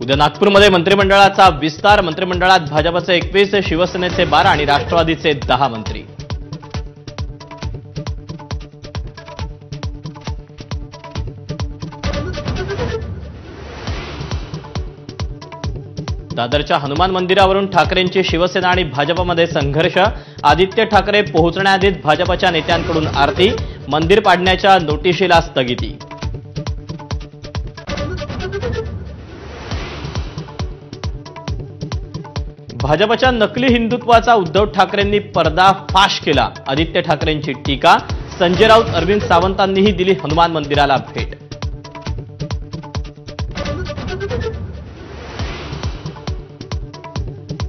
उद्या नागपूरमध्ये मंत्रिमंडळाचा विस्तार। मंत्रिमंडळात भाजपचे 21, शिवसेनेचे 12 आणि राष्ट्रवादीचे 10 मंत्री। दादरच्या हनुमान मंदिरावरून ठाकरेंची शिवसेना आणि भाजपमध्ये संघर्ष। आदित्य ठाकरे पोहोचण्याआधीच भाजपच्या नेत्यांकडून आरती। मंदिर पाडण्याच्या नोटिशीला स्थगिती। भाजपच्या नकली हिंदुत्वाचा उद्धव ठाकरेंनी पर्दाफाश केला। आदित्य ठाकरेंची टीका। संजय राऊत, अरविंद सावंतांनीही दिली हनुमान मंदिराला भेट।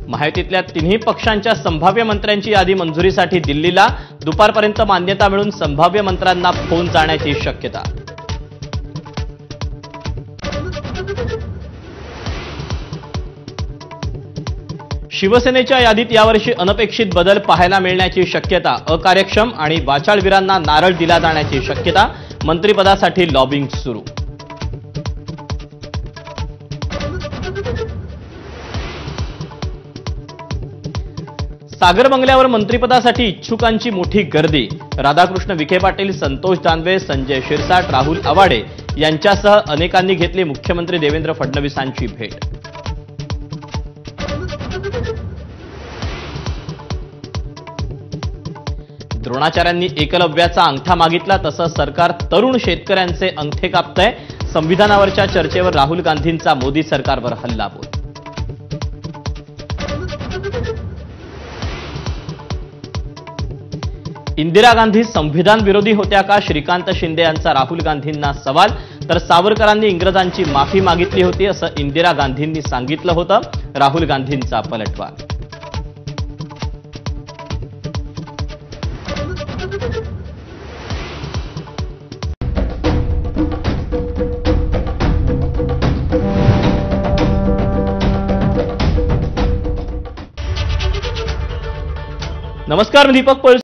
माहितीतल्या तिन्ही पक्षांच्या संभाव्य मंत्र्यांची यादी मंजुरीसाठी दिल्लीला। दुपारपर्यंत मान्यता मिळून संभाव्य मंत्र्यांना फोन जाण्याची शक्यता। शिवसेनेच्या यादीत यावर्षी अनपेक्षित बदल पाहायला मिळण्याची शक्यता। अकार्यक्षम आणि वाचाळवीरांना नारळ दिला जाण्याची शक्यता। मंत्रिपदासाठी लॉबिंग सुरू। सागर बंगल्यावर मंत्रिपदासाठी इच्छुकांची मोठी गर्दी। राधाकृष्ण विखे पाटील, संतोष दानवे, संजय शिरसाट, राहुल आवाडे यांच्यासह अनेकांनी घेतली मुख्यमंत्री देवेंद्र फडणवीसांची भेट। द्रोणाचार्यांनी एकलव्याचा अंगठा मागितला, तसं सरकार तरुण शेतकऱ्यांचे अंगठे कापतंय। संविधानावरच्या चर्चेवर राहुल गांधींचा मोदी सरकारवर हल्लाबोल। इंदिरा गांधी संविधान विरोधी होत्या का? श्रीकांत शिंदे यांचा राहुल गांधींना सवाल। तर सावरकरांनी इंग्रजांची माफी मागितली होती असं इंदिरा गांधींनी सांगितलं होतं। राहुल गांधींचा पलटवार। नमस्कार, मी दीपक पळस।